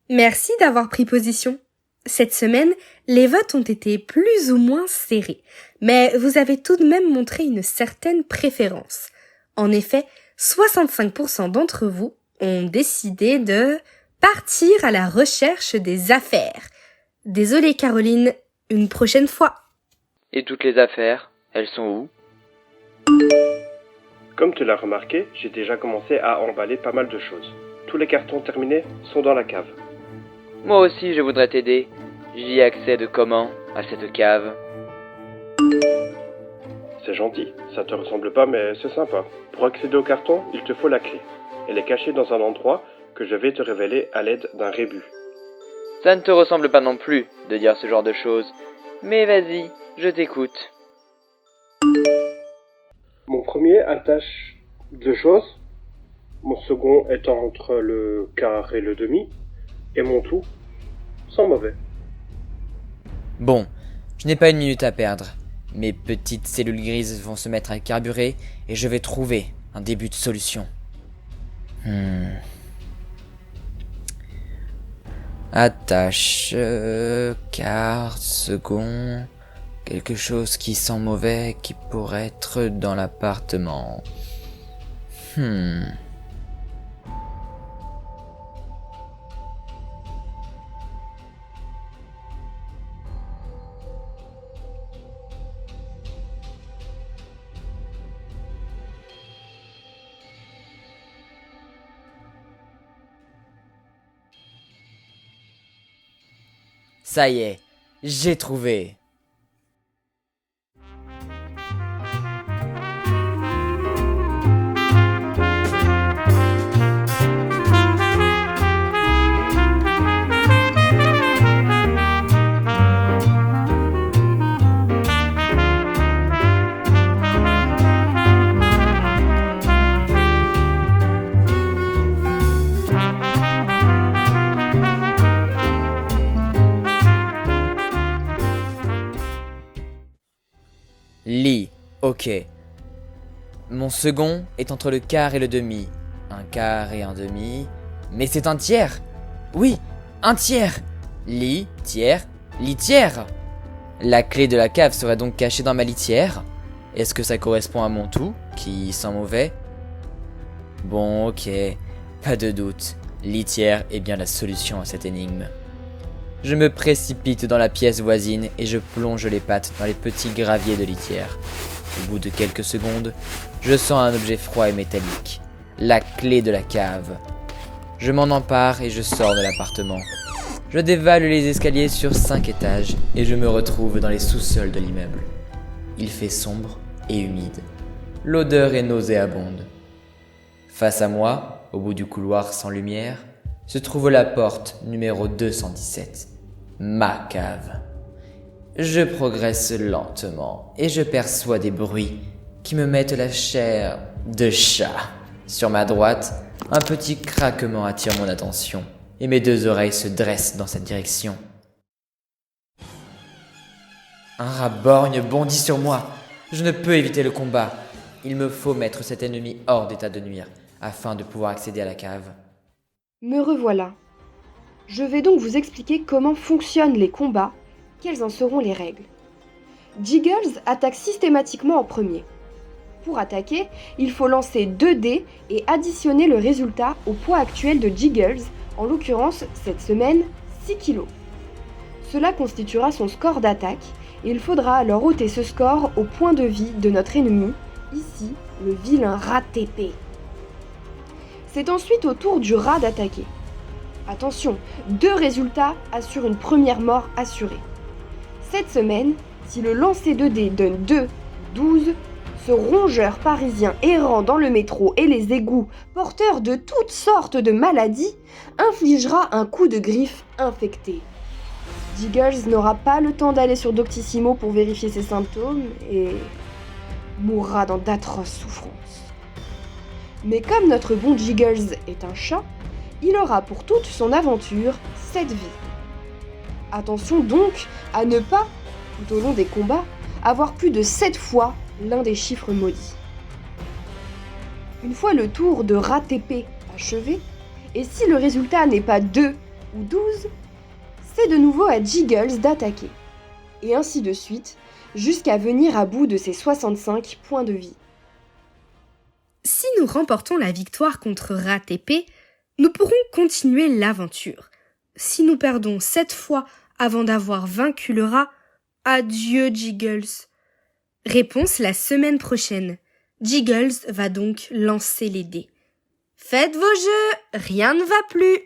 Merci d'avoir pris position. Cette semaine, les votes ont été plus ou moins serrés, mais vous avez tout de même montré une certaine préférence. En effet, 65% d'entre vous ont décidé de partir à la recherche des affaires. Désolée Caroline, une prochaine fois. Et toutes les affaires, elles sont où? Comme tu l'as remarqué, j'ai déjà commencé à emballer pas mal de choses. Tous les cartons terminés sont dans la cave. Moi aussi, je voudrais t'aider. J'y accède comment à cette cave? C'est gentil, ça te ressemble pas mais c'est sympa. Pour accéder au carton, il te faut la clé. Elle est cachée dans un endroit que je vais te révéler à l'aide d'un rébus. Ça ne te ressemble pas non plus de dire ce genre de choses. Mais vas-y, je t'écoute. Mon premier attache deux choses. Mon second étant entre le quart et le demi. Et mon tout, sans mauvais. Bon, je n'ai pas une minute à perdre. Mes petites cellules grises vont se mettre à carburer et je vais trouver un début de solution. Attache, quart, second, quelque chose qui sent mauvais qui pourrait être dans l'appartement. Ça y est, j'ai trouvé. Lit, ok. Mon second est entre le quart et le demi. Un quart et un demi. Mais c'est un tiers. Oui, un tiers. Lit, tiers, litière. La clé de la cave serait donc cachée dans ma litière. Est-ce que ça correspond à mon tout, qui sent mauvais? Bon, ok. Pas de doute. Litière est bien la solution à cette énigme. Je me précipite dans la pièce voisine et je plonge les pattes dans les petits graviers de litière. Au bout de quelques secondes, je sens un objet froid et métallique. La clé de la cave. Je m'en empare et je sors de l'appartement. Je dévale les escaliers sur 5 étages et je me retrouve dans les sous-sols de l'immeuble. Il fait sombre et humide. L'odeur est nauséabonde. Face à moi, au bout du couloir sans lumière, se trouve la porte numéro 217. Ma cave. Je progresse lentement et je perçois des bruits qui me mettent la chair de chat. Sur ma droite, un petit craquement attire mon attention et mes deux oreilles se dressent dans cette direction. Un rat borgne bondit sur moi. Je ne peux éviter le combat. Il me faut mettre cet ennemi hors d'état de nuire afin de pouvoir accéder à la cave. Me revoilà. Je vais donc vous expliquer comment fonctionnent les combats, quelles en seront les règles. Jiggles attaque systématiquement en premier. Pour attaquer, il faut lancer 2 dés et additionner le résultat au poids actuel de Jiggles, en l'occurrence cette semaine 6 kg. Cela constituera son score d'attaque et il faudra alors ôter ce score au point de vie de notre ennemi, ici le vilain rat épée. C'est ensuite au tour du rat d'attaquer. Attention, 2 résultats assurent une première mort assurée. Cette semaine, si le lancer de dés donne 2, 12, ce rongeur parisien errant dans le métro et les égouts, porteur de toutes sortes de maladies, infligera un coup de griffe infecté. Jiggles n'aura pas le temps d'aller sur Doctissimo pour vérifier ses symptômes et mourra dans d'atroces souffrances. Mais comme notre bon Jiggles est un chat, il aura pour toute son aventure 7 vies. Attention donc à ne pas, tout au long des combats, avoir plus de 7 fois l'un des chiffres maudits. Une fois le tour de rat épée achevé, et si le résultat n'est pas 2 ou 12, c'est de nouveau à Jiggles d'attaquer. Et ainsi de suite, jusqu'à venir à bout de ses 65 points de vie. Si nous remportons la victoire contre Rat épée, nous pourrons continuer l'aventure. Si nous perdons 7 fois avant d'avoir vaincu le rat, adieu Jiggles. Réponse la semaine prochaine. Jiggles va donc lancer les dés. Faites vos jeux, rien ne va plus.